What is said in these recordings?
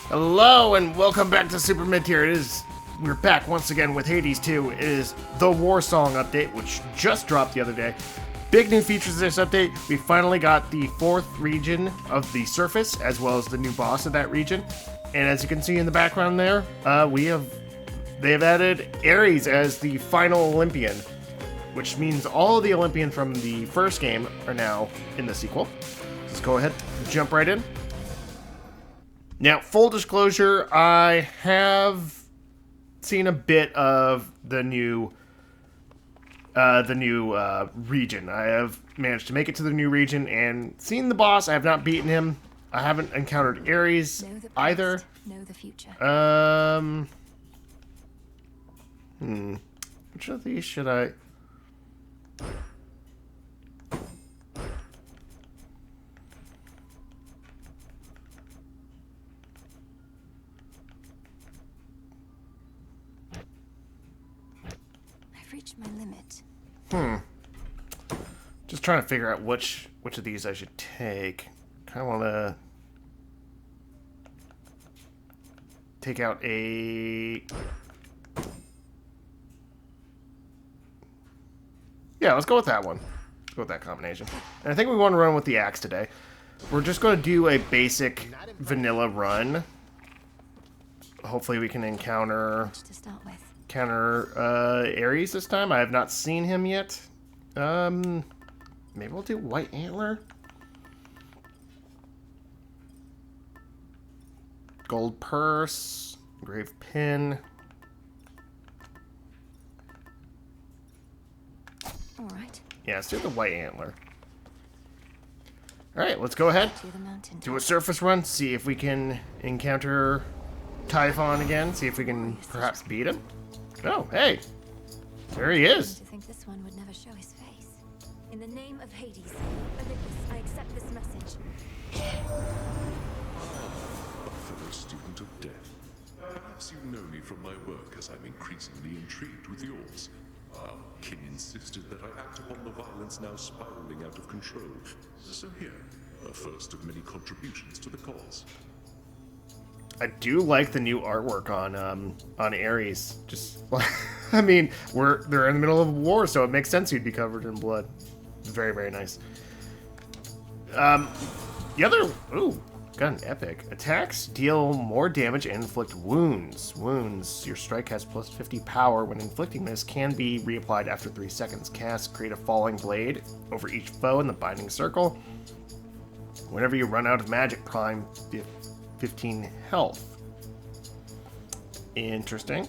Hello and welcome back to Super Midtier. We're back once again with Hades 2. It is the Warsong update, which just dropped the other day. Big new features in this update. We finally got the 4th region of the surface, as well as the new boss of that region. And as you can see in the background there, they have added Ares as the final Olympian, which means all of the Olympians from the first game are now in the sequel. Let's go ahead and jump right in. Now, full disclosure, I have seen a bit of the new region. I have managed to make it to the new region and seen the boss. I have not beaten him. I haven't encountered Ares either. Know the future. Which of these should I? Reached my limit. Just trying to figure out which of these I should take. Kind of want to take out a... Yeah, let's go with that one. Let's go with that combination. And I think we want to run with the axe today. We're just going to do a basic vanilla run. Hopefully we can encounter... To start with. Ares this time. I have not seen him yet. Maybe we'll do White Antler. Gold Purse. Grave Pin. Alright. Yeah, let's do the White Antler. Alright, let's go ahead. Do a surface run. See if we can encounter Typhon again. See if we can perhaps beat him. Oh, hey. There he is. To think this one would never show his face. In the name of Hades, Olympus, I accept this message. Fellow student of death. Perhaps you know me from my work, as I'm increasingly intrigued with yours. Our king insisted that I act upon the violence now spiraling out of control. So here, a first of many contributions to the cause. I do like the new artwork on Ares. Just, I mean, they're in the middle of a war, so it makes sense he'd be covered in blood. It's very, very nice. The other, got an epic. Attacks deal more damage and inflict wounds. Your strike has plus 50 power. When inflicting this, can be reapplied after 3 seconds. Cast, create a falling blade over each foe in the binding circle. Whenever you run out of magic, climb 15 health. Interesting.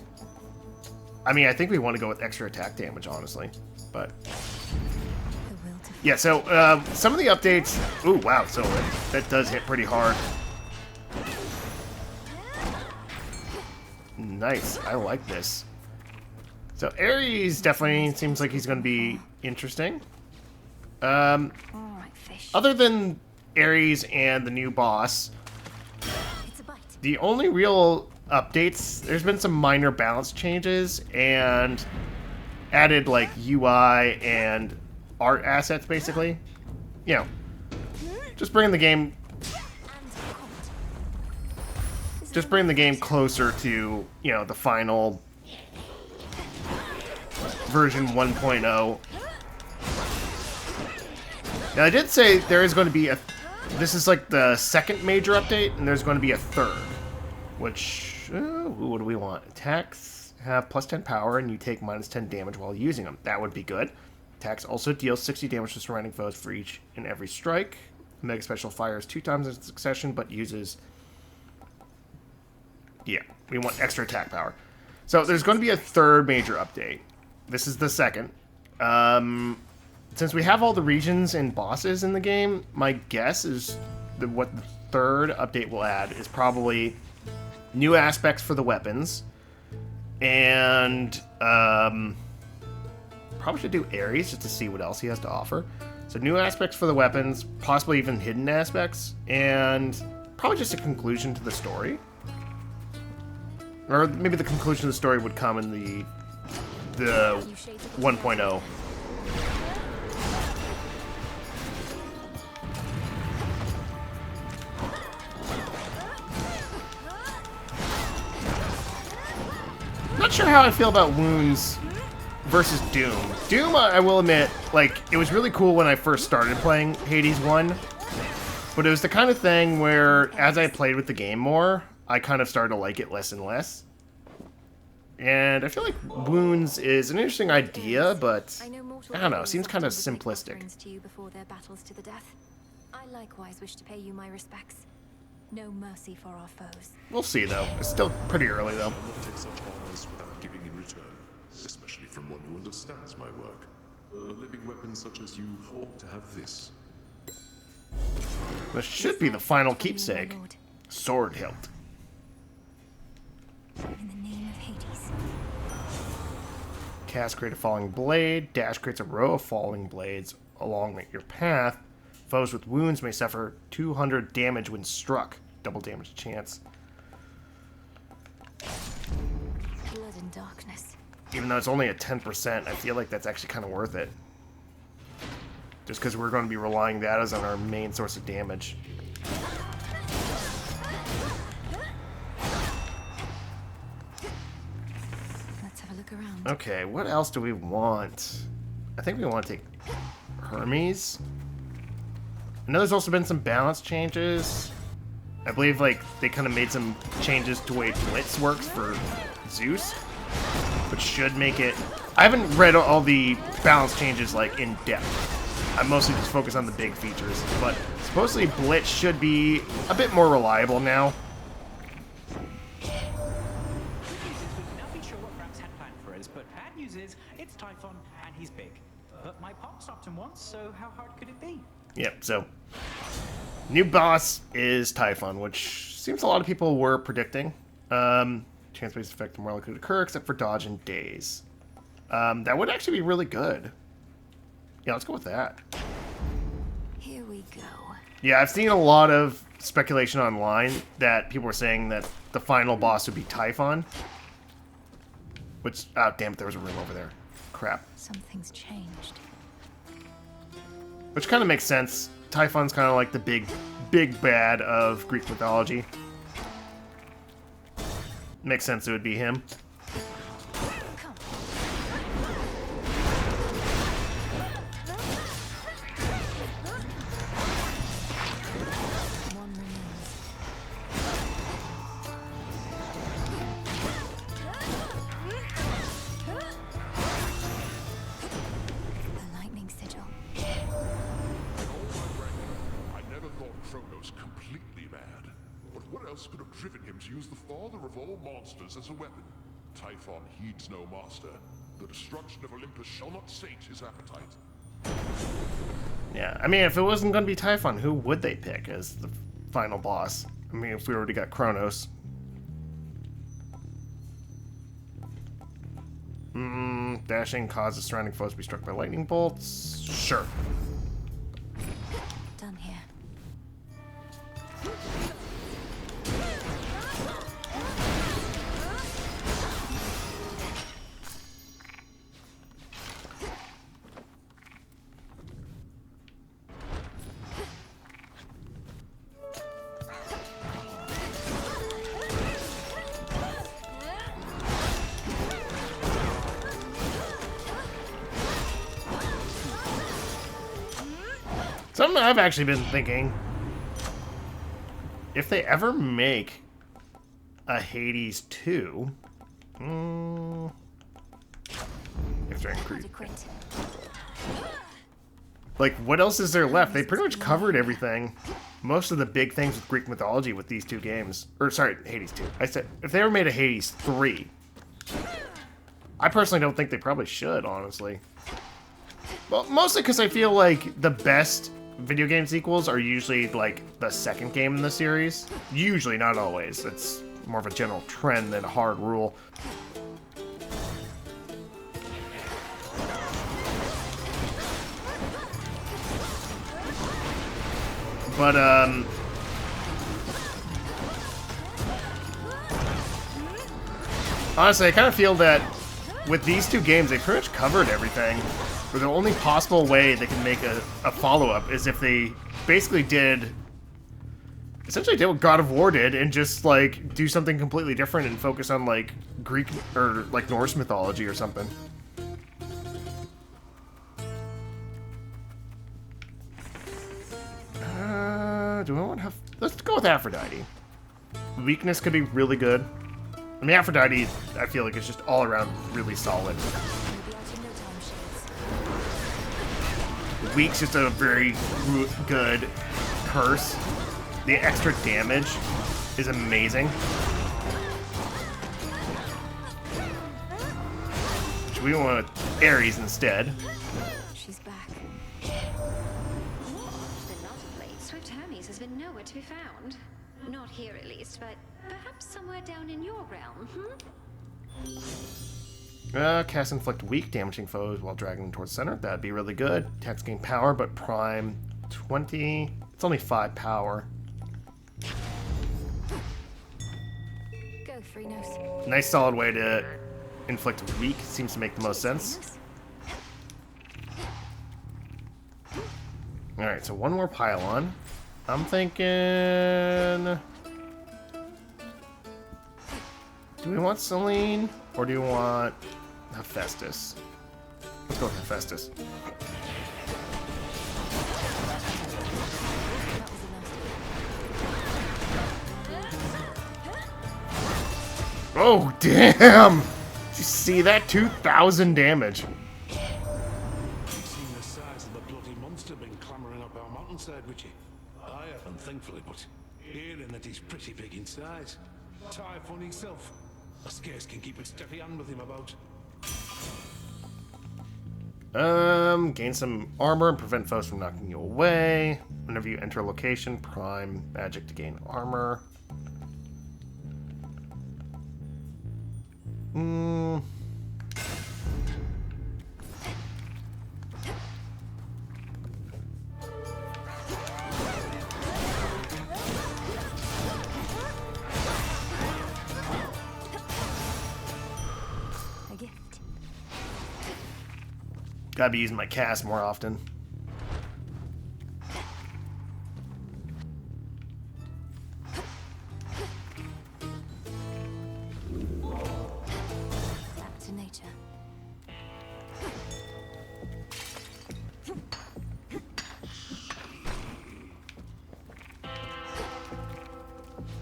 I mean, I think we want to go with extra attack damage, honestly. But yeah, so some of the updates. Ooh, wow! So that does hit pretty hard. Nice. I like this. So Ares definitely seems like he's going to be interesting. Alright, fish. Other than Ares and the new boss. The only real updates, there's been some minor balance changes and added like UI and art assets basically. You know, just bringing the game closer to, you know, the final version 1.0. Now I did say there is going to be this is like the second major update, and there's going to be a third. Which, what do we want? Attacks have plus 10 power, and you take minus 10 damage while using them. That would be good. Attacks also deal 60 damage to surrounding foes for each and every strike. Mega Special fires 2 times in succession, but uses... Yeah, we want extra attack power. So there's going to be a third major update. This is the second. Since we have all the regions and bosses in the game, my guess is what the third update will add is probably new aspects for the weapons, and probably should do Ares just to see what else he has to offer. So new aspects for the weapons, possibly even hidden aspects, and probably just a conclusion to the story. Or maybe the conclusion of the story would come in the 1.0. sure how I feel about wounds versus Doom. Doom, I will admit, like, it was really cool when I first started playing Hades 1, but it was the kind of thing where, as I played with the game more, I kind of started to like it less and less. And I feel like wounds is an interesting idea, but I don't know, it seems kind of simplistic. To you before their battles to the death. I likewise wish to pay you my respects. No mercy for our foes. We'll see, though. It's still pretty early, though. I will not take such honors without giving in return, especially from one who understands my work. A living weapon such as you ought to have this. This should be the final keepsake. Sword hilt. In the name of Hades. Cast create a falling blade. Dash creates a row of falling blades along your path. Foes with wounds may suffer 200 damage when struck. Double damage chance. Blood and darkness. Even though it's only at 10%, I feel like that's actually kind of worth it. Just because we're going to be relying that as on our main source of damage. Let's have a look around. Okay, what else do we want? I think we want to take Hermes. I know there's also been some balance changes. I believe, like, they kind of made some changes to the way Blitz works for Zeus, which should make it... I haven't read all the balance changes, like, in depth. I'm mostly just focused on the big features, but supposedly Blitz should be a bit more reliable now. Not be sure what Frank's had planned for us, but bad news is it's Typhon and he's big. But my pop stopped him once, so how hard could it be? Yep, so new boss is Typhon, which seems a lot of people were predicting. Chance-based effect more likely to occur, except for dodge and daze. That would actually be really good. Yeah, let's go with that. Here we go. Yeah, I've seen a lot of speculation online that people were saying that the final boss would be Typhon. Which, oh damn it, there was a room over there. Crap. Something's changed. Which kind of makes sense. Typhon's kind of like the big bad of Greek mythology. Makes sense it would be him. Come. One remains. The lightning sigil. I never thought Kronos completely mad. But what else could have driven him to use the father of all monsters as a weapon? Typhon heeds no master. The destruction of Olympus shall not sate his appetite. Yeah, I mean, if it wasn't going to be Typhon, who would they pick as the final boss? I mean, if we already got Kronos. Dashing causes surrounding foes to be struck by lightning bolts. Sure. Done here. Something I've actually been thinking, if they ever make a Hades 2, Adequate. like, what else is there left? They pretty much covered everything. Most of the big things with Greek mythology with these two games. Or, sorry, Hades 2. I said, if they ever made a Hades 3, I personally don't think they probably should, honestly. Well, mostly because I feel like the best video game sequels are usually, like, the second game in the series. Usually, not always. It's more of a general trend than a hard rule. But, honestly, I kind of feel that with these two games, they pretty much covered everything. But the only possible way they can make a follow-up is if they basically did essentially did what God of War did and just, like, do something completely different and focus on, like, Greek or, like, Norse mythology or something. Do I want to have... Let's go with Aphrodite. Weakness could be really good. I mean, Aphrodite, I feel like it's just all around really solid. Weak's just a very good curse. The extra damage is amazing. Should we want Ares instead? She's back. Been not of late. Swift Hermes has been nowhere to be found. Not here, at least, but perhaps somewhere down in your realm, Cast inflict weak, damaging foes while dragging them towards the center. That'd be really good. Attacks gain power, but prime 20. It's only 5 power. Go, Freenos. Nice solid way to inflict weak. Seems to make the most sense. Alright, so one more pylon. I'm thinking... Do we want Selene? Or do you want Hephaestus? Let's go with Hephaestus. Oh, damn! Did you see that? 2,000 damage. You've seen the size of the bloody monster been clambering up our mountainside, would you? I haven't, thankfully, but hearing that he's pretty big in size. Typhon himself. I scarce can keep a steady hand with him about. Gain some armor and prevent foes from knocking you away. Whenever you enter a location, prime magic to gain armor. A gift. Gotta be using my cast more often. Back to nature.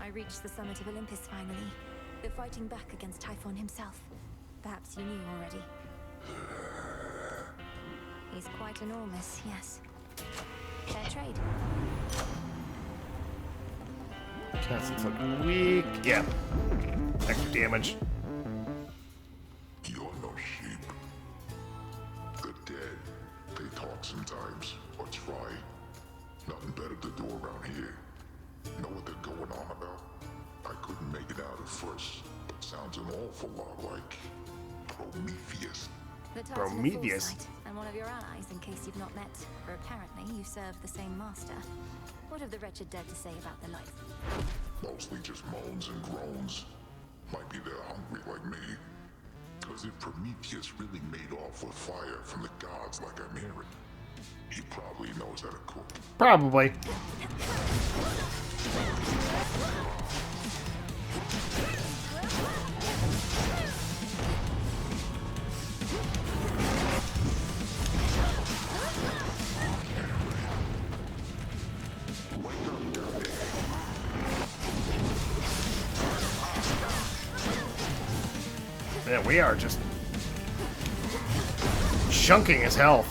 I reached the summit of Olympus finally. They're fighting back against Typhon himself. Perhaps you knew already. He's quite enormous, yes. Fair trade. Cast inflict weak. Yeah. Extra damage. You're no sheep. The dead, they talk sometimes, or try. Nothing better to do around here. Know what they're going on about? I couldn't make it out at first, but sounds an awful lot like Prometheus. The Titan of Prometheus. Foresight, and one of your allies, in case you've not met, for apparently you serve the same master. What have the wretched dead to say about their life? Mostly just moans and groans. Might be they're hungry like me. Cause if Prometheus really made off with fire from the gods like I'm hearing, he probably knows how to cook. Probably. Yeah, we are just chunking his health.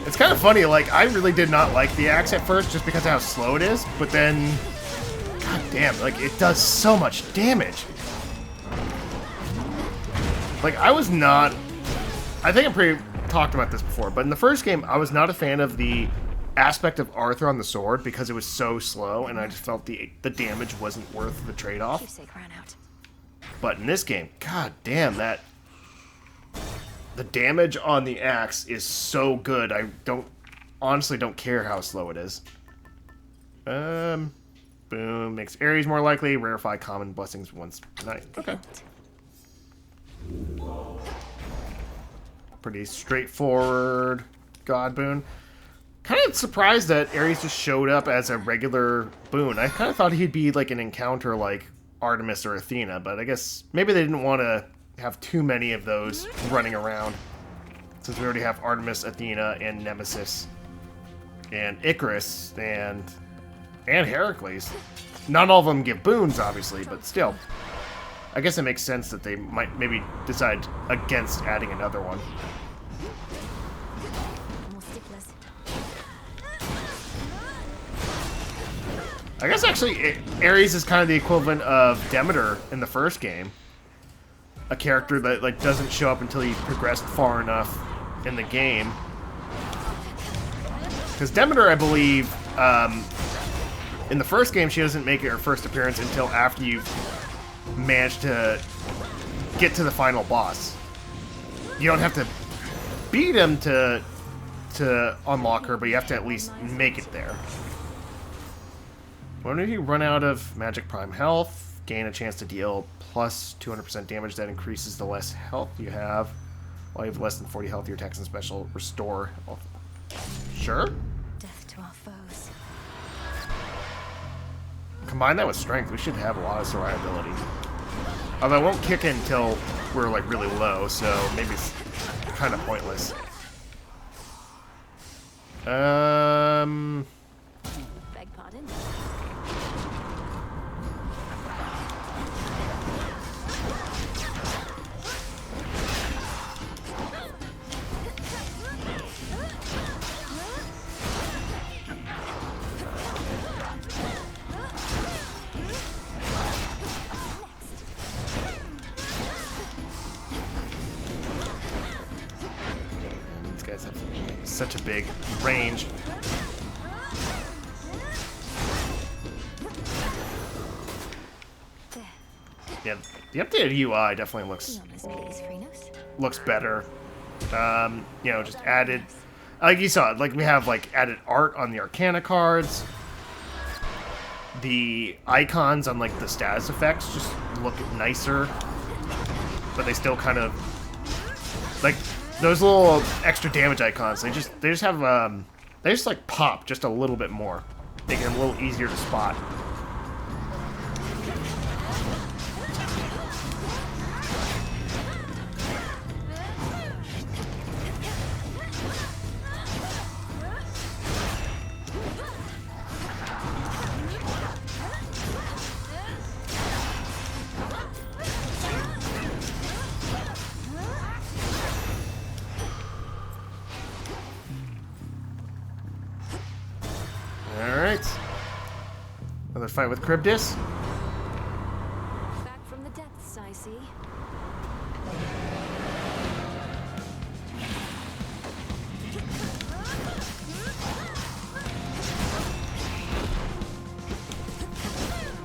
It's kind of funny, like, I really did not like the axe at first just because of how slow it is, but then, god damn, like, it does so much damage. Like, I was not, I think I pretty talked about this before, but in the first game, I was not a fan of the aspect of Arthur on the sword because it was so slow, and I just felt the damage wasn't worth the trade-off. Keepsake ran out. But in this game, god damn, the damage on the axe is so good. I honestly don't care how slow it is. Boom, makes Ares more likely, rarefy common blessings once per night. Okay. Pretty straightforward god boon. kind of surprised that Ares just showed up as a regular boon. I kind of thought he'd be like an encounter like Artemis or Athena, but I guess maybe they didn't want to have too many of those running around. Since we already have Artemis, Athena, and Nemesis, and Icarus, and Heracles. Not all of them give boons, obviously, but still. I guess it makes sense that they might maybe decide against adding another one. More sticklers. I guess actually Ares is kind of the equivalent of Demeter in the first game. A character that like doesn't show up until you progressed far enough in the game. Because Demeter, I believe, in the first game, she doesn't make her first appearance until after you've managed to get to the final boss. You don't have to beat him to unlock her, but you have to at least make it there. When you run out of Magic Prime health, gain a chance to deal plus 200% damage. That increases the less health you have. While you have less than 40 health, your attacks and special restore health. Sure? Death to our foes. Combine that with strength, we should have a lot of survivability. Although it won't kick in until we're like really low, so maybe it's kind of pointless. Beg pardon? These guys have such a big range. There. Yeah, the updated UI definitely Be looks honest, please, Phrenos. better. You know, just added, like you saw, like we have like added art on the Arcana cards. The icons on like the status effects just look nicer, but they still kind of like those little extra damage icons. They just have they just like pop just a little bit more, making them a little easier to spot. Alright. Another fight with Cryptus. Back from the depths, I see.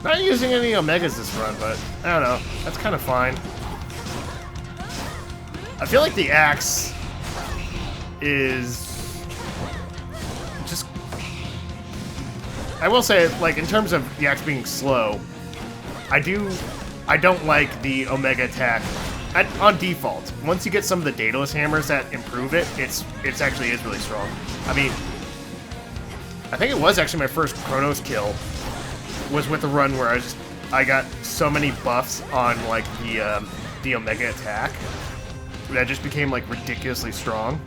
Not using any Omegas this run, but I don't know. That's kind of fine. I feel like the axe is just... I will say, like, in terms of the axe being slow, I don't like the Omega attack on default. Once you get some of the Daedalus hammers that improve it, it actually is really strong. I mean, I think it was actually my first Chronos kill was with a run where I got so many buffs on like the Omega attack that just became like ridiculously strong.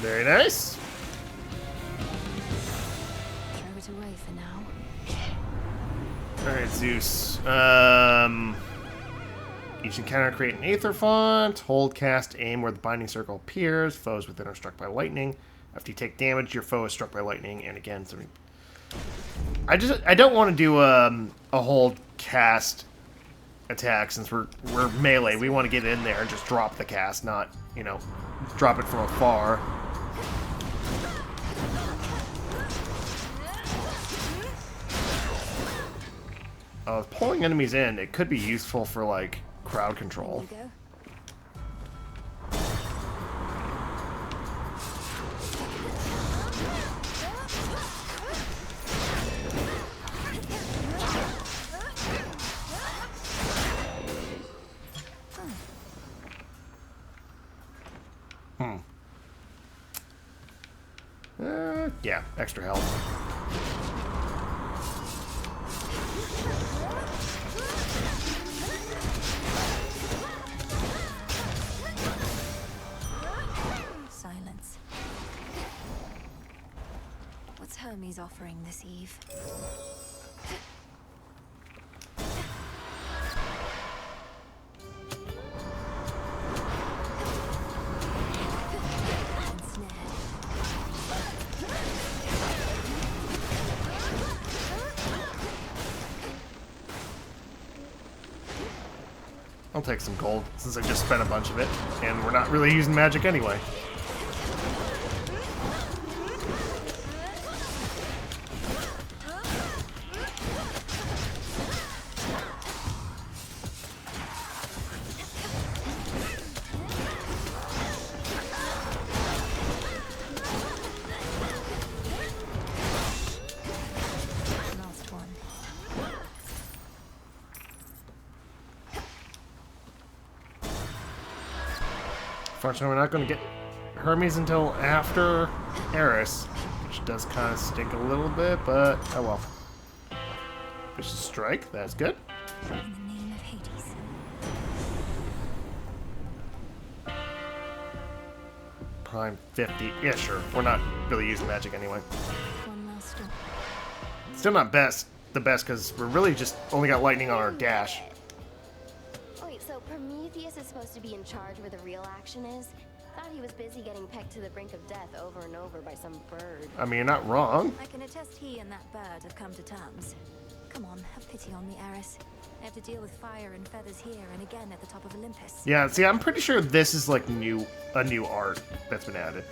Very nice. Throw it away for now. Alright, Zeus. Each encounter create an Aether font. Hold, cast, aim where the binding circle appears. Foes within are struck by lightning. After you take damage, your foe is struck by lightning, and again, something. I don't want to do a whole cast attack since we're melee. We want to get in there and just drop the cast, not, you know, drop it from afar. Pulling enemies in, it could be useful for like crowd control. There you go. Yeah, extra health. Silence. What's Hermes offering this eve? I'll take some gold, since I just spent a bunch of it, and we're not really using magic anyway. Last one. Fortunately, we're not going to get Hermes until after Eris, which does kind of stink a little bit, but oh well. Vicious Strike, that's good. In the name of Hades. Prime 50. Yeah, sure. We're not really using magic anyway. One last stop. Still not the best, because we're really just only got lightning on our dash. Wait, so Prometheus is supposed to be in charge where the real action is? Thought he was busy getting pecked to the brink of death over and over by some bird. I mean, you're not wrong. I can attest he and that bird have come to terms. Come on, have pity on me, Eris. I have to deal with fire and feathers here and again at the top of Olympus. Yeah, see, I'm pretty sure this is like a new art that's been added.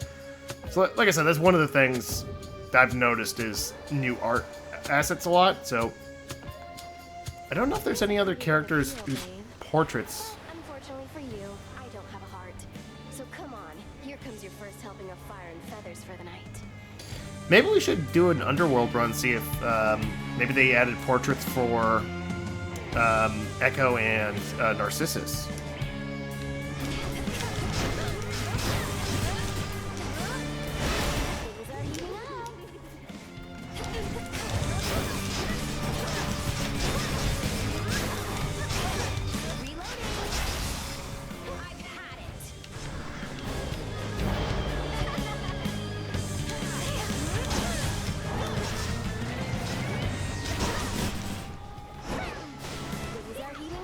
So, like I said, that's one of the things that I've noticed is new art assets a lot. So, I don't know if there's any other characters whose portraits. Unfortunately for you, I don't have a heart. So come on, here comes your first helping of fire and feathers for the night. Maybe we should do an underworld run, see if maybe they added portraits for Echo and Narcissus. Things are heating up. Reloading. I've had it. Things are heating up.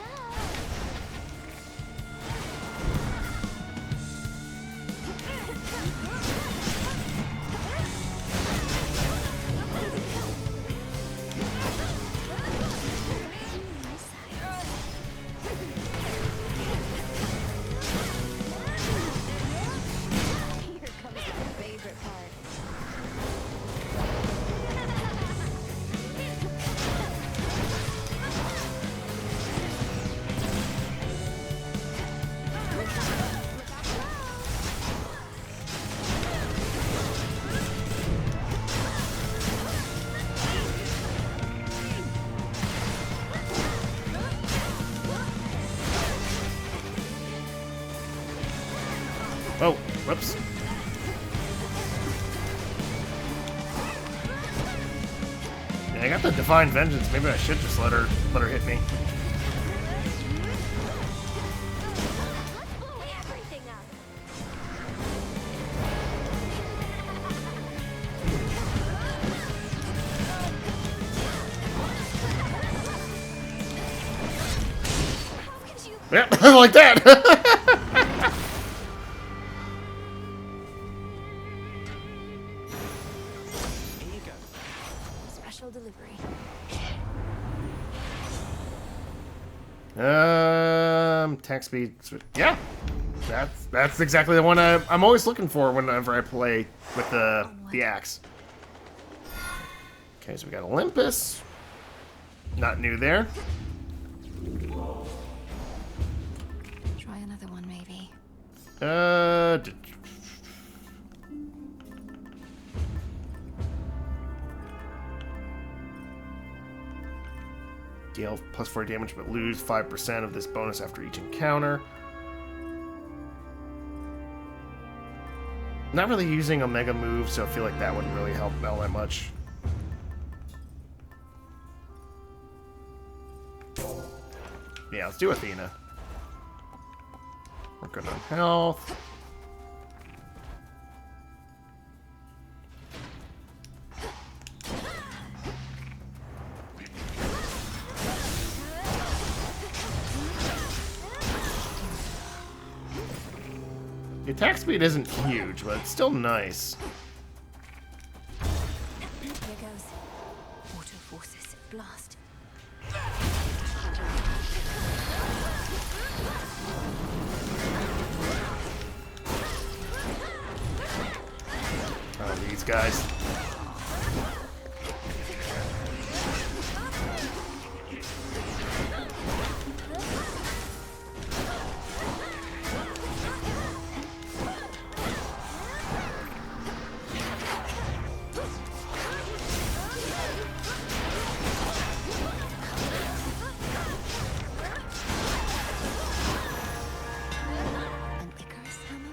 Here comes my favorite part. Oh, whoops. Yeah, I got the Divine Vengeance. Maybe I should just let her hit me. Let's blow everything up. How could you? Yep, like that. Here you go. Special delivery. Attack speed. Yeah, that's exactly the one I'm always looking for whenever I play with the axe. Okay, so we got Olympus. Not new there. Try another one, maybe. Deal plus 4 damage, but lose 5% of this bonus after each encounter. Not really using Omega move, so I feel like that wouldn't really help all that much. Yeah, let's do Athena. We're good on health. The attack speed isn't huge, but it's still nice. Here goes. Auto forces. Blast. Oh, these guys. An Icarus hammer?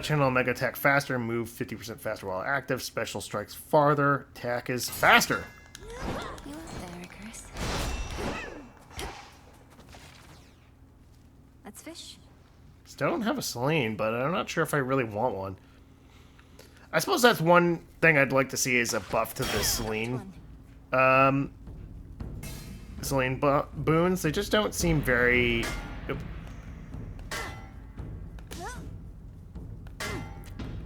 Channel Omega attack faster, move 50% faster while active, special strikes farther, attack is faster. You up there, Icarus? Let's fish. Still don't have a Selene, but I'm not sure if I really want one. I suppose that's one thing I'd like to see is a buff to the Selene. Selene boons, they just don't seem very...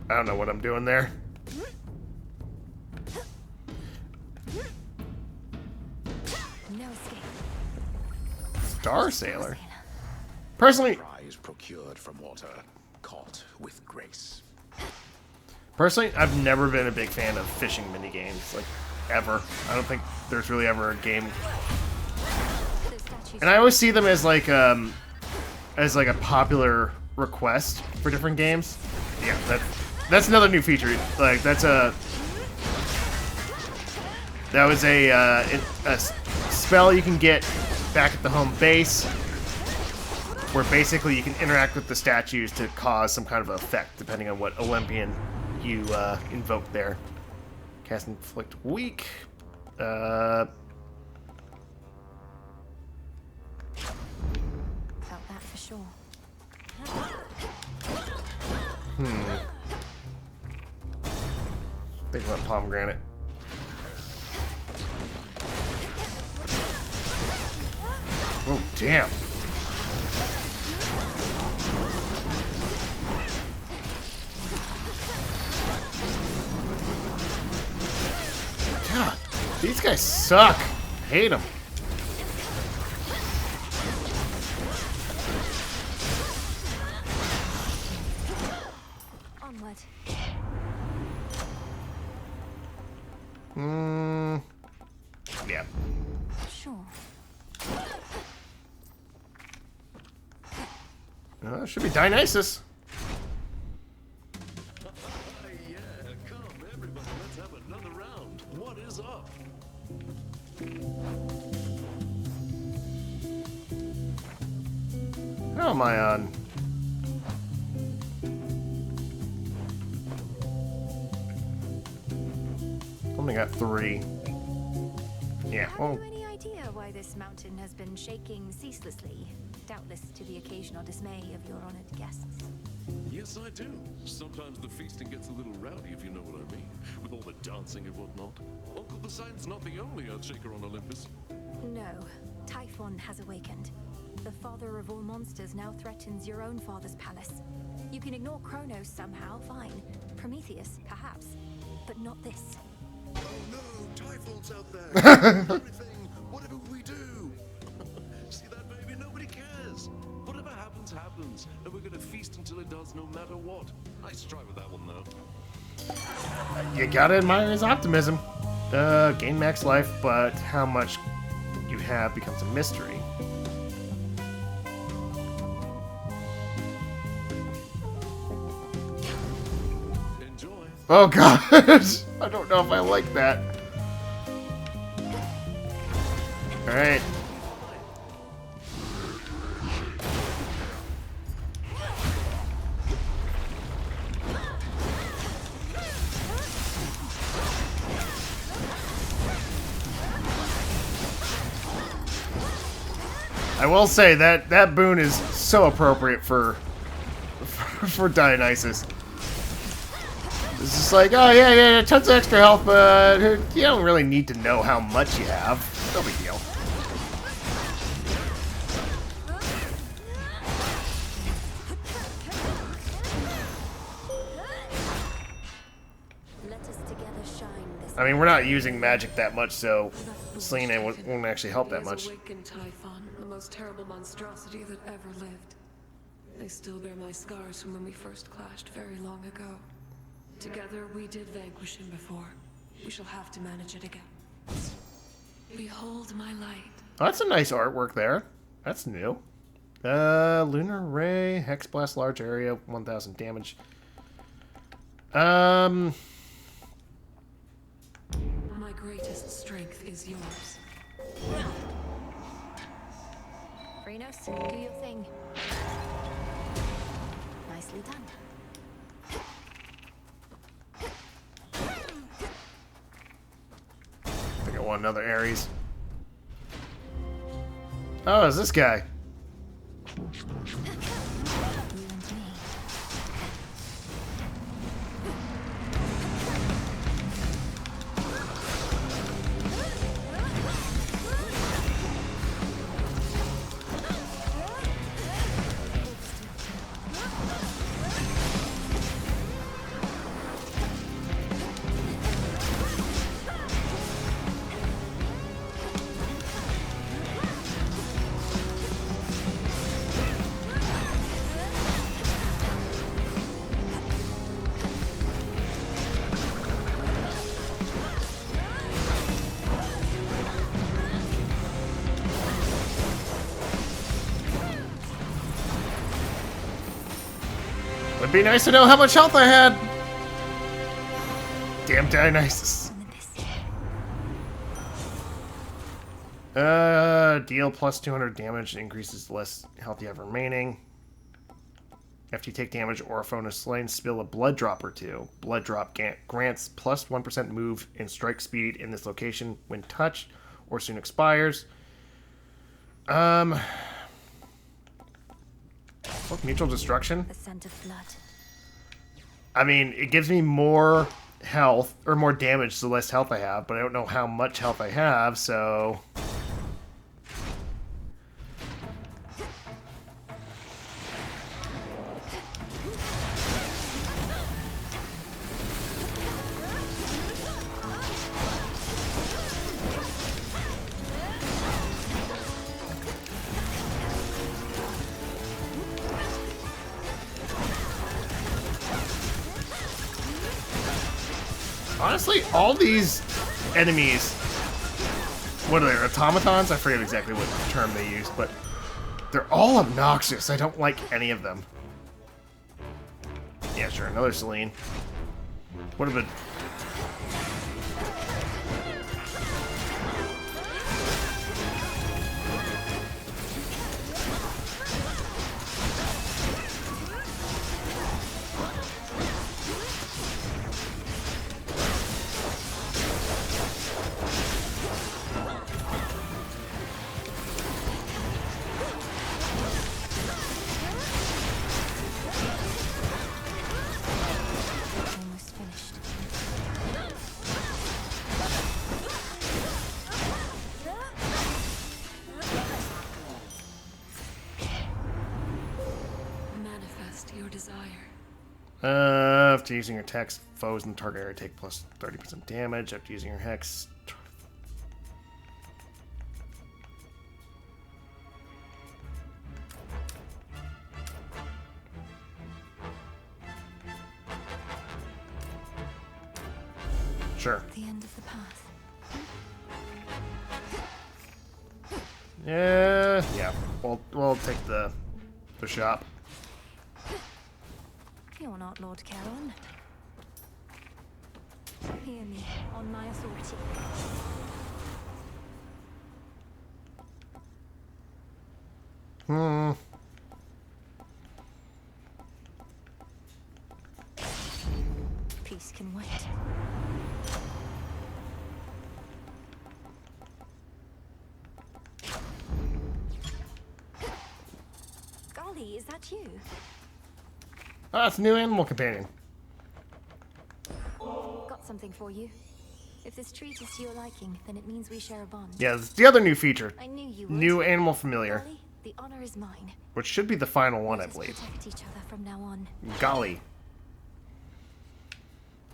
I don't know what I'm doing there. No escape. Star Sailor. Personally, Prize procured from water, caught with grace. I've never been a big fan of fishing minigames, like, ever. I don't think there's really ever a game. And I always see them as like a popular request for different games. Yeah, that's another new feature. Like, that was a spell you can get back at the home base, where basically you can interact with the statues to cause some kind of effect, depending on what Olympian you invoke there. Cast Inflict Weak. Felt that for sure. Think about pomegranate. Oh, damn. God, these guys suck. Hate them. Onward. Yeah. Sure. Should be Dionysus. Yeah, come, everybody, let's have another round. What is up? How am I on? Only got 3. Yeah, Have well, you any idea why this mountain has been shaking ceaselessly? Doubtless to the occasional dismay of your honored guests. Yes, I do. Sometimes the feasting gets a little rowdy, if you know what I mean, with all the dancing and whatnot. Uncle Poseidon's not the only Earthshaker on Olympus. No, Typhon has awakened. The father of all monsters now threatens your own father's palace. You can ignore Kronos somehow, fine. Prometheus, perhaps. But not this. Oh no, Typhon's out there. Everything, whatever we do. results no matter what. Nice try with that one, though. You gotta admire his optimism. Gain max life, but how much you have becomes a mystery. Enjoy. Oh god, I don't know if I like that. Alright. I will say that boon is so appropriate for Dionysus. It's just like, oh yeah, tons of extra health, but you don't really need to know how much you have. No big deal. Let us together shine this. I mean, we're not using magic that much, so Selena won't actually help that much. Awakened Typhon, the most terrible monstrosity that ever lived. They still bear my scars from when we first clashed very long ago. Together we did vanquish him before. We shall have to manage it again. Behold my light. Oh, that's a nice artwork there. That's new. Lunar Ray, Hex Blast, large area, 1,000 damage. My greatest strength is yours. Phrenos, do your thing. Nicely done. I think I want another Ares. Oh, it's this guy. You and me. Would be nice to know how much health I had. Damn Dionysus. Deal plus 200 damage, increases the less health you have remaining. After you take damage or a phone is slain, spill a blood drop or two. Blood drop grants plus 1% move and strike speed in this location when touched or soon expires. What, mutual destruction? The scent of blood. I mean, it gives me more health, or more damage the less health I have, but I don't know how much health I have, so... Honestly, all these enemies, what are they, automatons? I forget exactly what term they use, but they're all obnoxious. I don't like any of them. Yeah, sure, another Celine. What have been... Almost finished. Manifest your desire. After using your text, foes in the target area take plus 30% damage. After using your hex... Sure. The end of the path. Yeah. We'll take the shop. You're not Lord Charon. Hear me on my authority. Peace can wait. Golly, is that you? Ah, it's a new animal companion. Got something for you. If this treat is to your liking, then it means we share a bond. Yeah, it's the other new feature. I knew you would. New animal familiar, Golly, the honor is mine. which should be the final one, I Let us believe. protect each other from now on. Golly.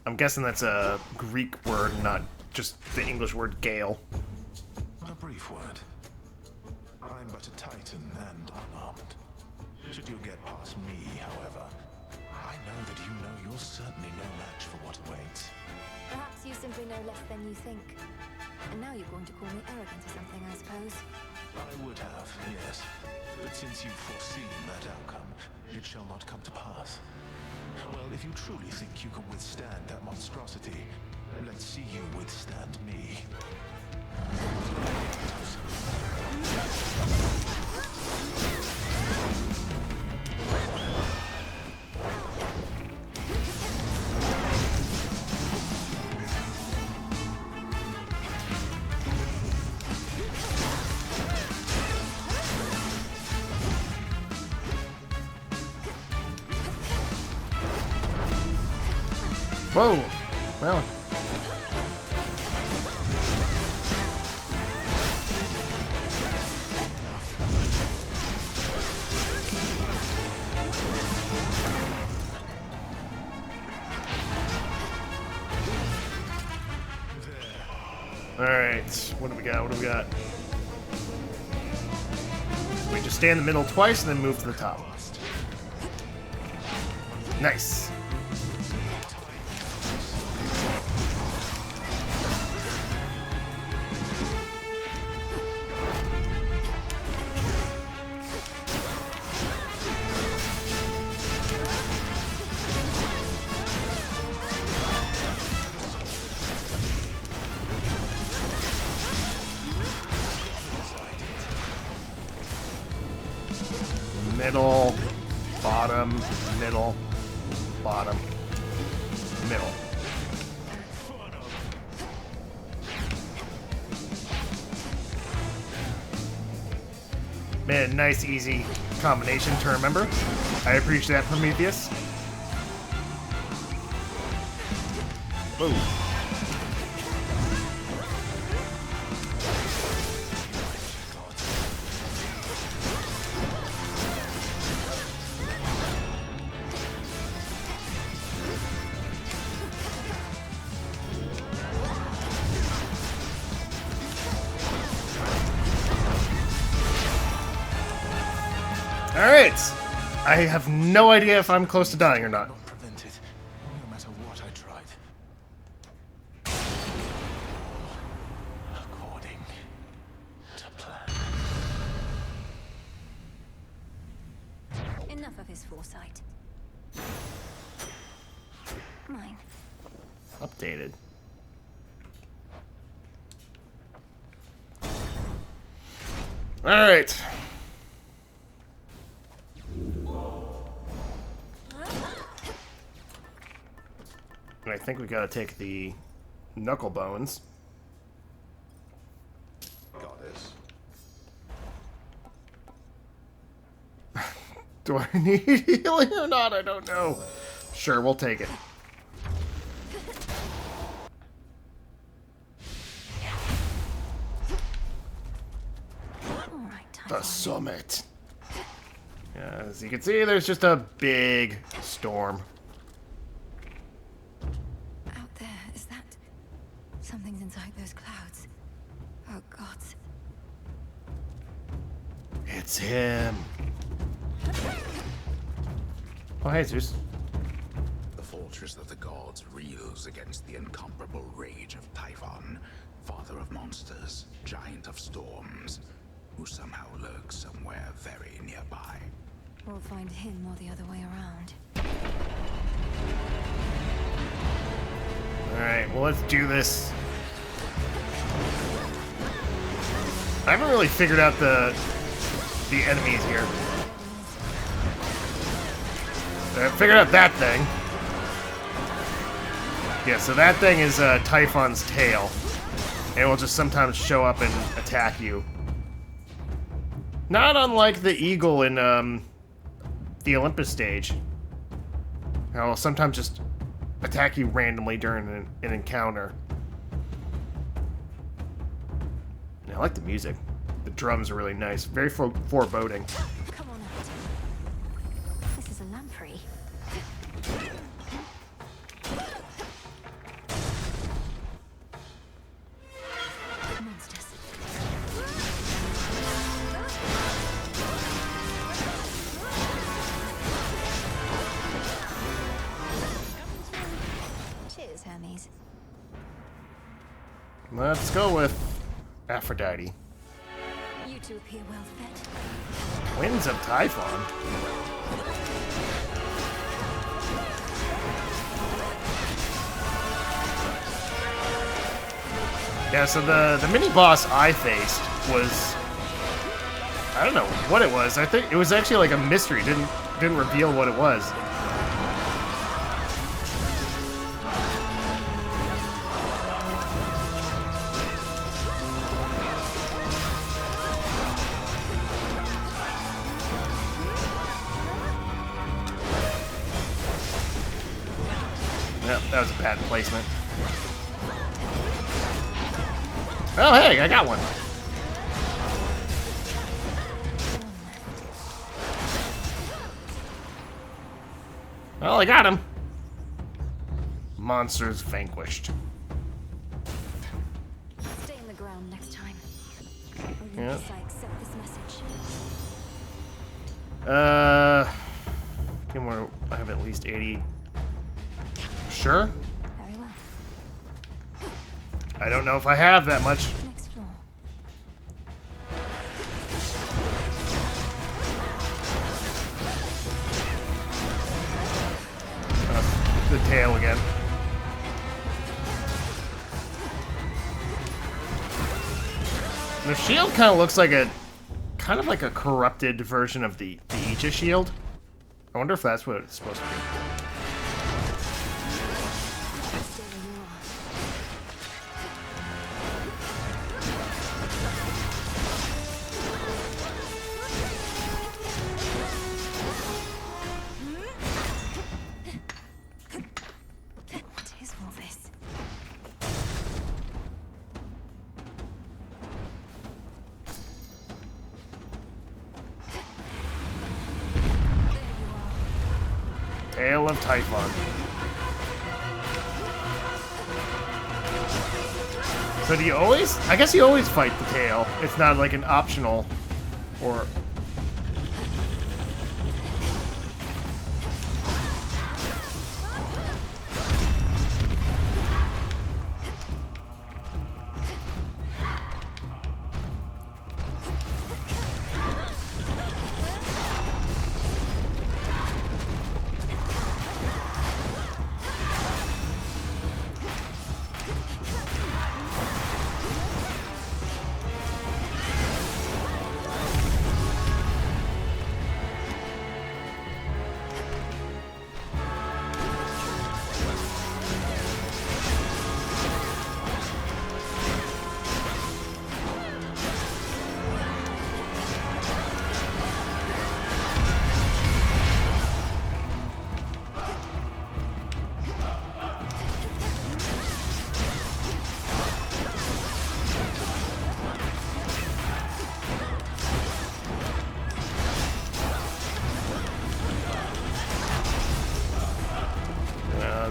I'm guessing that's a Greek word, not just the English word gale. A brief word. I'm but a titan and unarmed. Should you get past me, however, I know that you know you're certainly no match for what awaits. Perhaps you simply know less than you think. And now you're going to call me arrogant or something, I suppose. I would have, yes. But since you've foreseen that outcome, it shall not come to pass. Well, if you truly think you can withstand that monstrosity, let's see you withstand me. Whoa! Well. Alright, what do we got? What do we got? We just stay in the middle twice and then move to the top. Nice. Middle, bottom, middle, bottom, middle. Man, nice, easy combination to remember. I appreciate that, Prometheus. Whoa. Alright! I have no idea if I'm close to dying or not. Not prevent it, no matter what I tried. According to plan. Enough of his foresight. Mine. Updated. Alright. And I think we gotta take the knuckle bones. Goddess. Do I need healing or not? I don't know. Sure, we'll take it. All right, The summit. Yeah, as you can see, there's just a big storm. Out there, is that... Something's inside those clouds. Oh, gods. It's him. Oh, hey, Zeus. The fortress of the gods reels goes against the incomparable rage of Typhon, father of monsters, giant of storms, who somehow lurks somewhere very nearby. We'll find him or the other way around. Alright, well, let's do this. I haven't really figured out the enemies here. I figured out that thing. Yeah, so that thing is Typhon's tail. And it will just sometimes show up and attack you. Not unlike the eagle in the Olympus stage. It will sometimes just attack you randomly during an encounter. I like the music. The drums are really nice. Very foreboding. Come on out. This is a lamprey. Monsters. Cheers, Hermes. Let's go with Aphrodite. You two appear well fed. Winds of Typhon. Yeah, so the mini boss I faced was, I don't know what it was. I think it was actually like a mystery. Didn't reveal what it was. Yep, that was a bad placement. Oh, hey, I got one. Well, I got him. Monsters vanquished. Stay in the ground next time. Yeah. Olympus, I accept this message. I have at least 80. Sure. Very well. I don't know if I have that much. Next floor. The tail again. The shield kind of looks like a corrupted version of the Aegis shield. I wonder if that's what it's supposed to be. Stay where you are. What is all this? Tail of Typhon. So do you always? I guess you always fight the tail. It's not like an optional or...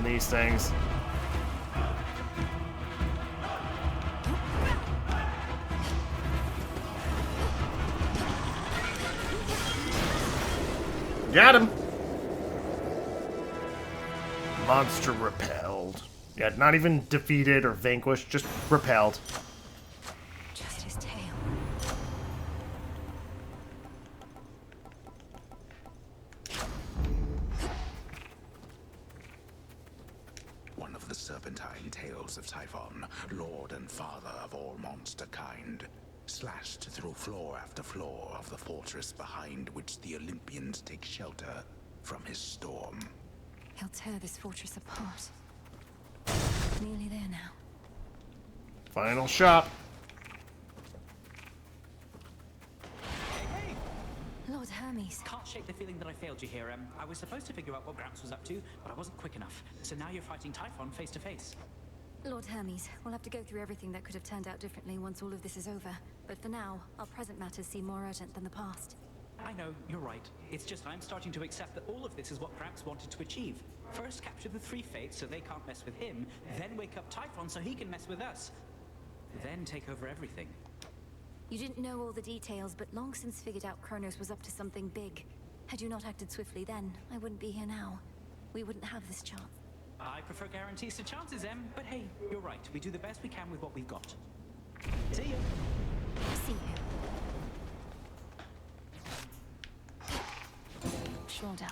these things. Got him. Monster repelled. Yeah, not even defeated or vanquished, just repelled. Just his tail. One of the serpentine tails of Typhon, lord and father of all monster kind, slashed through floor after floor of the fortress behind which the Olympians take shelter from his storm. He'll tear this fortress apart. Nearly there now. Final shot. Lord Hermes. Can't shake the feeling that I failed you here. I was supposed to figure out what Gramps was up to, but I wasn't quick enough. So now you're fighting Typhon face to face. Lord Hermes, we'll have to go through everything that could have turned out differently once all of this is over. But for now, our present matters seem more urgent than the past. I know, you're right. It's just I'm starting to accept that all of this is what Gramps wanted to achieve. First capture the three fates so they can't mess with him, then wake up Typhon so he can mess with us. Then take over everything. You didn't know all the details, but long since figured out Kronos was up to something big. Had you not acted swiftly then, I wouldn't be here now. We wouldn't have this chance. I prefer guarantees to chances, Em, but hey, you're right. We do the best we can with what we've got. See ya. See you. Shroud out.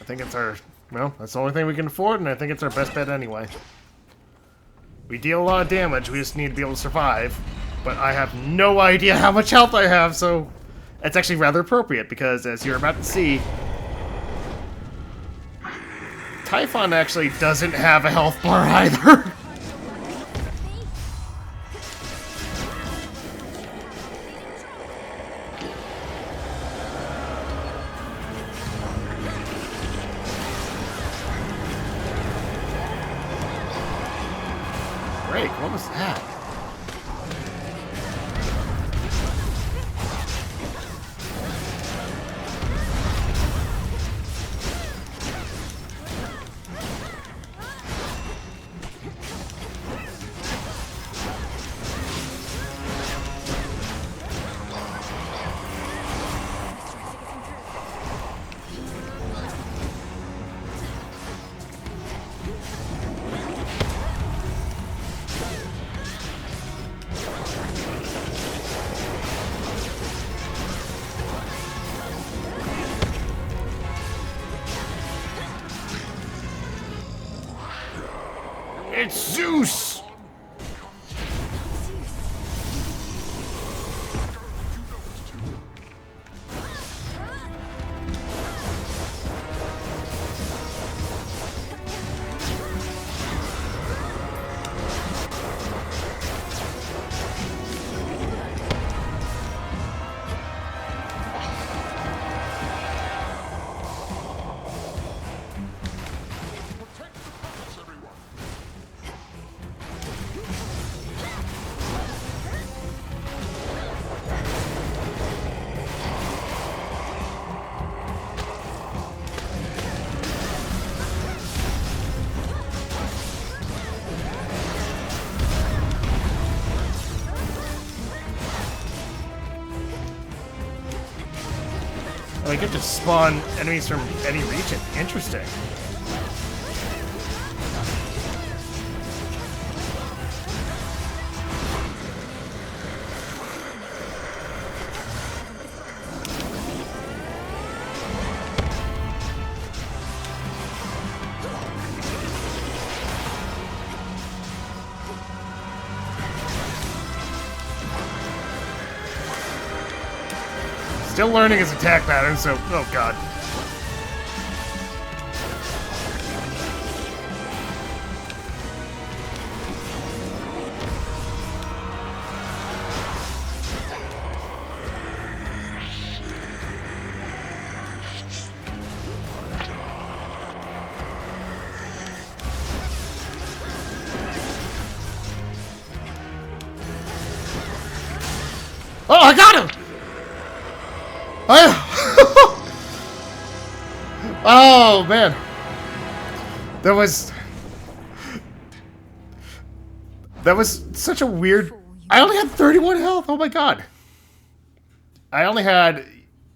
I think it's our... Well, that's the only thing we can afford, and I think it's our best bet anyway. We deal a lot of damage, we just need to be able to survive. But I have no idea how much health I have, so... It's actually rather appropriate, because as you're about to see... Typhon actually doesn't have a health bar either. Break, what was that? It's Zeus! Oh, I get to spawn enemies from any region. Interesting. Still learning his attack pattern, so... Oh, God. Oh, I got him! Oh, man. That was such a weird... I only had 31 health. Oh, my God. I only had...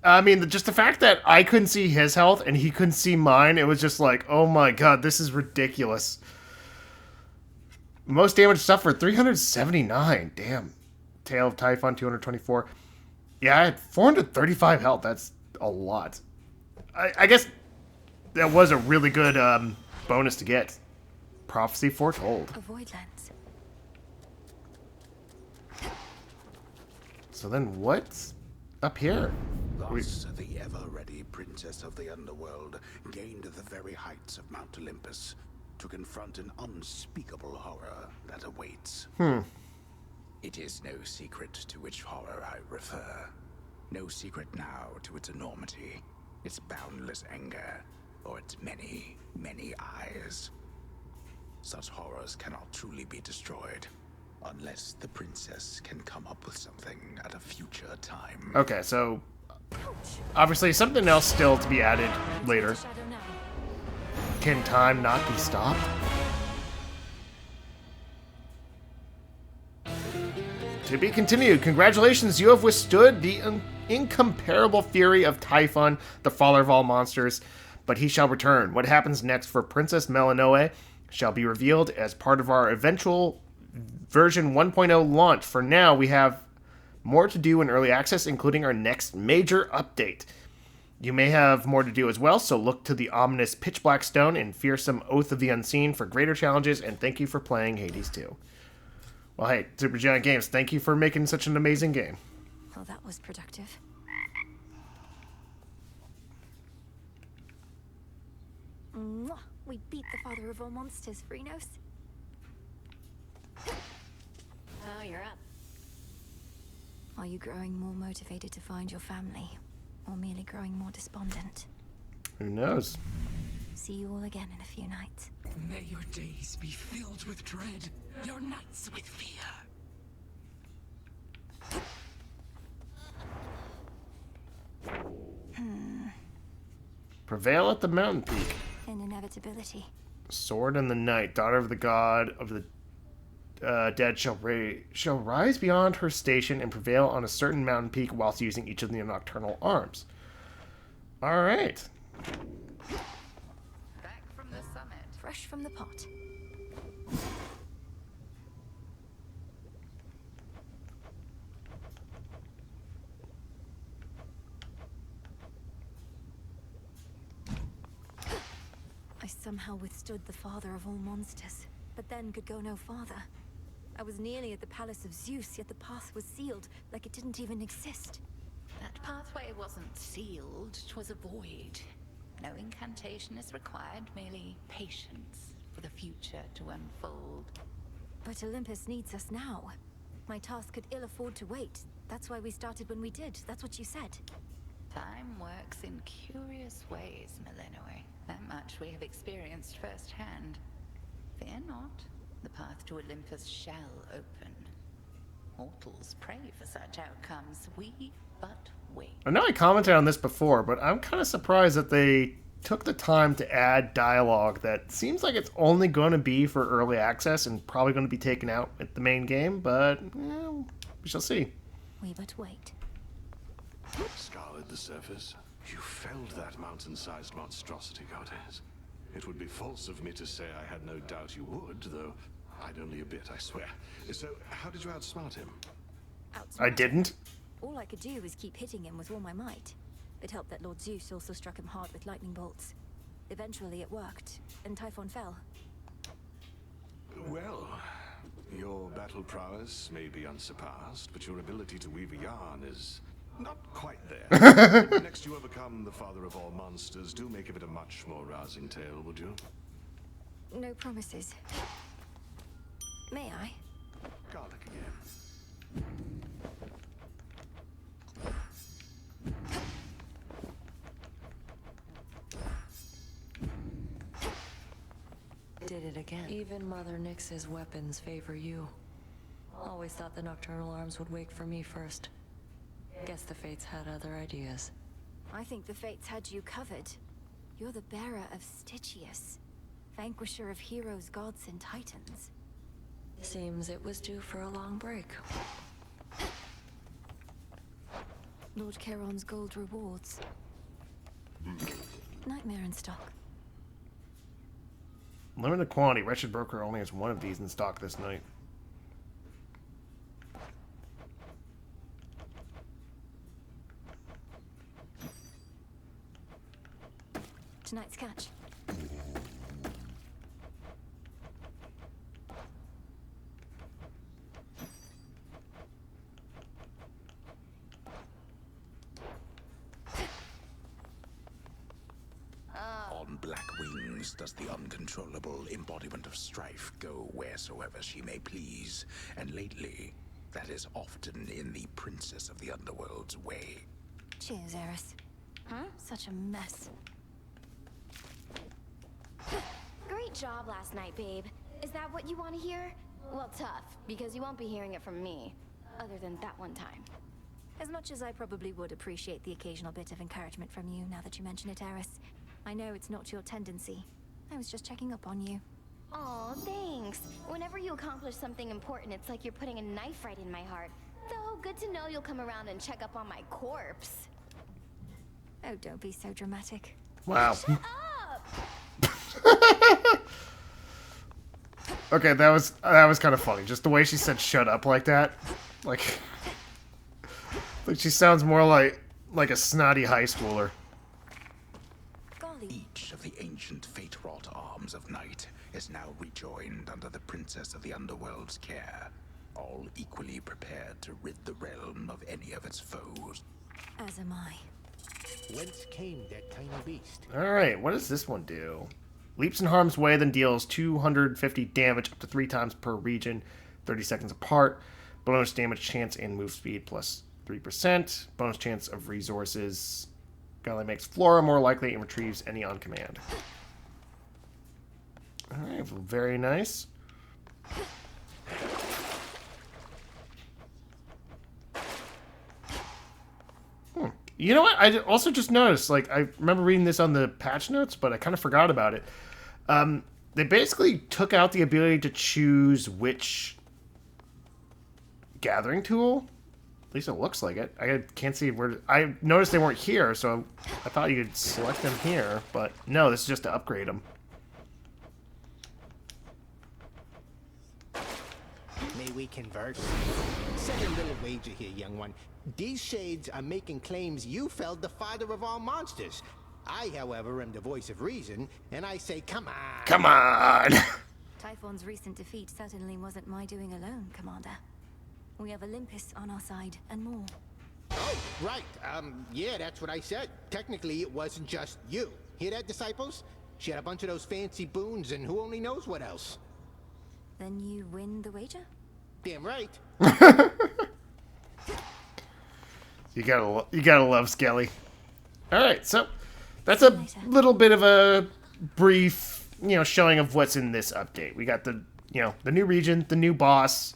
I mean, just the fact that I couldn't see his health and he couldn't see mine, it was just like, oh, my God, this is ridiculous. Most damage suffered, 379. Damn. Tail of Typhon, 224. Yeah, I had 435 health. That's a lot. I guess that was a really good bonus to get. Prophecy foretold. Avoid lens. So then what's up here? Thus, the ever-ready princess of the underworld gained the very heights of Mount Olympus to confront an unspeakable horror that awaits. It is no secret to which horror I refer. No secret now to its enormity, its boundless anger, or its many, many eyes. Such horrors cannot truly be destroyed, unless the princess can come up with something at a future time. Okay, so obviously something else still to be added later. Shadow now. Can time not be stopped? To be continued. Congratulations, you have withstood the incomparable fury of Typhon, the father of all monsters, but he shall return. What happens next for Princess Melanoe shall be revealed as part of our eventual version 1.0 launch. For now, we have more to do in early access, including our next major update. You may have more to do as well, so look to the ominous Pitch Black Stone and fearsome Oath of the Unseen for greater challenges, and thank you for playing Hades 2. Well, hey, Supergiant Games, thank you for making such an amazing game. Well, that was productive. Mwah! We beat the father of all monsters, Phrynos. Oh, you're up. Are you growing more motivated to find your family, or merely growing more despondent? Who knows? See you all again in a few nights. May your days be filled with dread, your nights with fear. Prevail at the mountain peak. An inevitability. Sword in the night, daughter of the god of the dead shall rise beyond her station and prevail on a certain mountain peak whilst using each of the nocturnal arms. All right. Back from the summit. Fresh from the pot. I somehow withstood the father of all monsters, but then could go no farther. I was nearly at the palace of Zeus, yet the path was sealed, like it didn't even exist. That pathway wasn't sealed, 'twas a void. No incantation is required, merely patience for the future to unfold. But Olympus needs us now. My task could ill afford to wait. That's why we started when we did. That's what you said. Time works in curious ways, Melanoe. That much we have experienced firsthand. Fear not. The path to Olympus shall open. Mortals pray for such outcomes. We but wait. I know I commented on this before, but I'm kind of surprised that they took the time to add dialogue that seems like it's only going to be for early access and probably going to be taken out at the main game, but we shall see. We but wait. Scoured the surface. You felled that mountain-sized monstrosity, goddess. It would be false of me to say I had no doubt you would, though I'd only a bit, I swear. So, how did you outsmart him? I didn't. All I could do was keep hitting him with all my might. It helped that Lord Zeus also struck him hard with lightning bolts. Eventually it worked, and Typhon fell. Well, your battle prowess may be unsurpassed, but your ability to weave a yarn is not quite there. Next you overcome the father of all monsters, do make of it a much more rousing tale, would you? No promises. May I? Garlic again. Did it again. Even Mother Nyx's weapons favor you. Always thought the nocturnal arms would wait for me first. Guess the Fates had other ideas. I think the Fates had you covered. You're the bearer of Stygius, vanquisher of heroes, gods, and titans. Seems it was due for a long break. Lord Charon's gold rewards. Nightmare in stock. Limited quantity. Wretched Broker only has one of these in stock this night. Tonight's catch. On black wings does the uncontrollable embodiment of strife go wheresoever she may please, and lately, that is often in the Princess of the Underworld's way. Cheers, Eris. Huh? Such a mess. Great job last night, babe. Is that what you want to hear? Well, tough, because you won't be hearing it from me. Other than that one time. As much as I probably would appreciate the occasional bit of encouragement from you, now that you mention it, Eris, I know it's not your tendency. I was just checking up on you. Aw, thanks. Whenever you accomplish something important, it's like you're putting a knife right in my heart. Though, good to know you'll come around and check up on my corpse. Oh, don't be so dramatic. Wow. Shut up! Okay, that was kind of funny. Just the way she said "shut up" like that, like she sounds more like a snotty high schooler. Golly. Each of the ancient fate-wrought arms of night is now rejoined under the Princess of the Underworld's care, all equally prepared to rid the realm of any of its foes. As am I. Whence came that tiny beast? All right, what does this one do? Leaps in harm's way, then deals 250 damage up to 3 times per region, 30 seconds apart. Bonus damage chance and move speed plus 3%. Bonus chance of resources. Golly makes Flora more likely and retrieves any on command. All right, very nice. You know what? I also just noticed, like, I remember reading this on the patch notes, but I kind of forgot about it. They basically took out the ability to choose which gathering tool. At least it looks like it. I can't see where... I noticed they weren't here, so I thought you could select them here, but no, this is just to upgrade them. May we converse? Set a little wager here, young one. These shades are making claims you felled the father of all monsters. I, however, am the voice of reason, and I say, come on. Come on! Typhon's recent defeat certainly wasn't my doing alone, Commander. We have Olympus on our side, and more. Oh, right. Yeah, that's what I said. Technically, it wasn't just you. Hear that, disciples? She had a bunch of those fancy boons, and who only knows what else. Then you win the wager? Damn right. You gotta love Skelly. All right, so that's a little bit of a brief, showing of what's in this update. We got the new region, the new boss.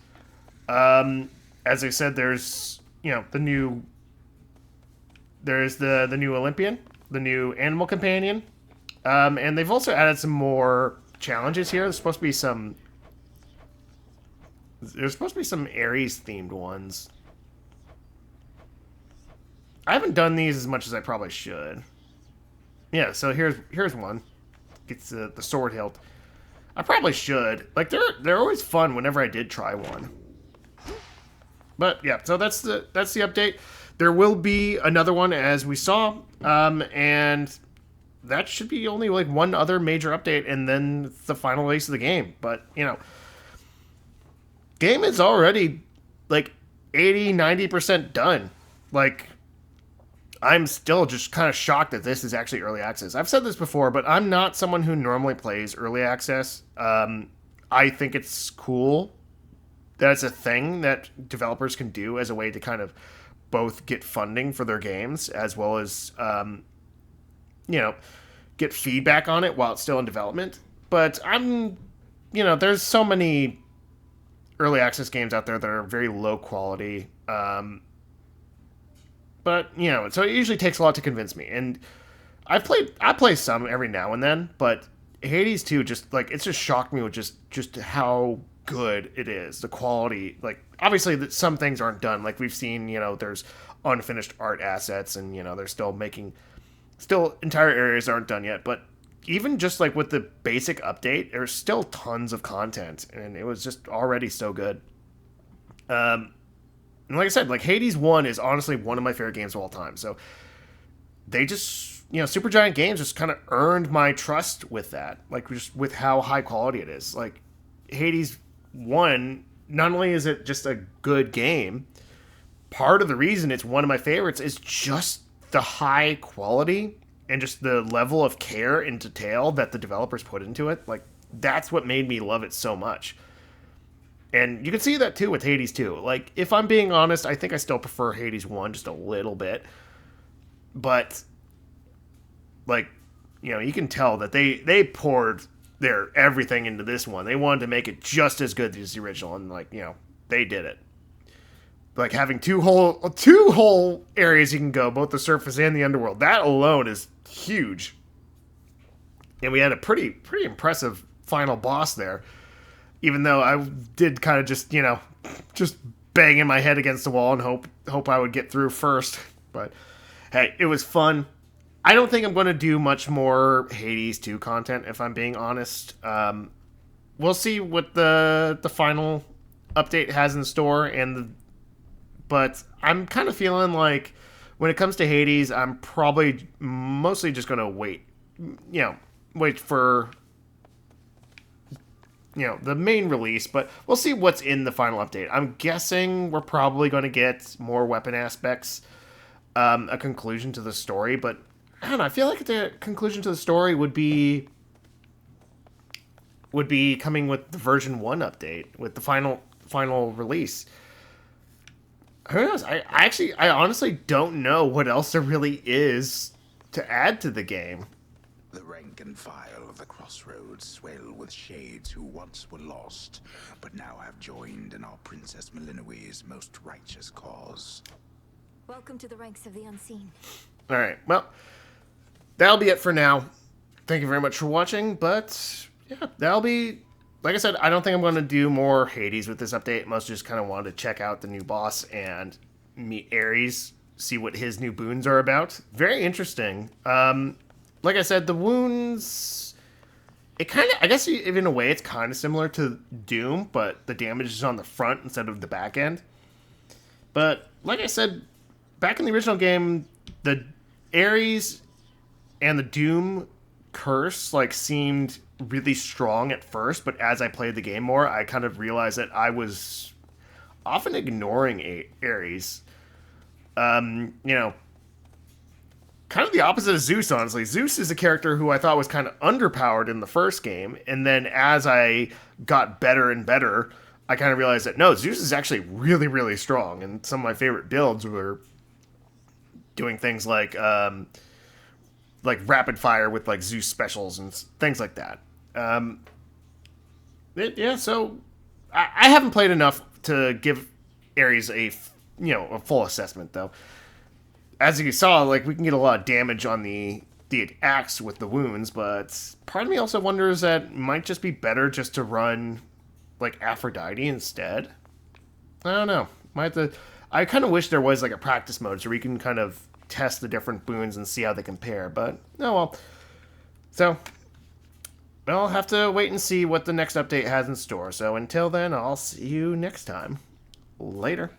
As I said, there's the new Olympian, the new animal companion, and they've also added some more challenges here. There's supposed to be some Ares themed ones. I haven't done these as much as I probably should. Yeah, so here's one. It's the sword hilt. I probably should. Like they're always fun whenever I did try one. But yeah, so that's the update. There will be another one as we saw, and that should be only like one other major update, and then the final release of the game. But game is already like 80-90% done. Like, I'm still just kind of shocked that this is actually early access. I've said this before, but I'm not someone who normally plays early access. I think it's cool that it's a thing that developers can do as a way to kind of both get funding for their games as well as, get feedback on it while it's still in development. But there's so many early access games out there that are very low quality. But, so it usually takes a lot to convince me. And I play some every now and then, but Hades 2 it's just shocked me with just how good it is. The quality, obviously some things aren't done. Like we've seen, there's unfinished art assets and, they're still entire areas aren't done yet. But even just like with the basic update, there's still tons of content, and it was just already so good. And like I said, like Hades 1 is honestly one of my favorite games of all time. So they just, Supergiant Games just kind of earned my trust with that, like just with how high quality it is. Like Hades 1, not only is it just a good game, part of the reason it's one of my favorites is just the high quality and just the level of care and detail that the developers put into it. Like, that's what made me love it so much. And you can see that too with Hades 2. Like, if I'm being honest, I think I still prefer Hades 1 just a little bit. But, like, you can tell that they poured their everything into this one. They wanted to make it just as good as the original, and, like, they did it. Like, having two whole areas you can go, both the surface and the underworld, that alone is huge. And we had a pretty impressive final boss there. Even though I did kind of just, just banging my head against the wall and hope I would get through first. But, hey, it was fun. I don't think I'm going to do much more Hades 2 content, if I'm being honest. We'll see what the final update has in store, but I'm kind of feeling like when it comes to Hades, I'm probably mostly just going to wait for the main release, but we'll see what's in the final update. I'm guessing we're probably going to get more weapon aspects, a conclusion to the story, but I don't know, I feel like the conclusion to the story would be coming with the version 1 update, with the final release. Who knows? I honestly don't know what else there really is to add to the game. The rank and file of the crossroads swell with shades who once were lost, but now have joined in our Princess Melinoe's most righteous cause. Welcome to the ranks of the unseen. Alright, well, that'll be it for now. Thank you very much for watching, but yeah, that'll be... Like I said, I don't think I'm going to do more Hades with this update. Mostly just kind of wanted to check out the new boss and meet Ares, see what his new boons are about. Very interesting. Like I said, the wounds... It kind of... I guess in a way it's kind of similar to Doom, but the damage is on the front instead of the back end. But, like I said, back in the original game, the Ares and the Doom curse, like, seemed really strong at first, but as I played the game more, I kind of realized that I was often ignoring Ares. Kind of the opposite of Zeus, honestly. Zeus is a character who I thought was kind of underpowered in the first game, and then as I got better and better, I kind of realized that, no, Zeus is actually really, really strong, and some of my favorite builds were doing things like rapid fire with, like, Zeus specials and things like that. So I haven't played enough to give Ares a full assessment, though. As you saw, like, we can get a lot of damage on the axe with the wounds, but part of me also wonders that it might just be better just to run, like, Aphrodite instead. I don't know. I kind of wish there was, like, a practice mode so we can kind of test the different boons and see how they compare, but oh well. So I'll have to wait and see what the next update has in store. So until then, I'll see you next time. Later.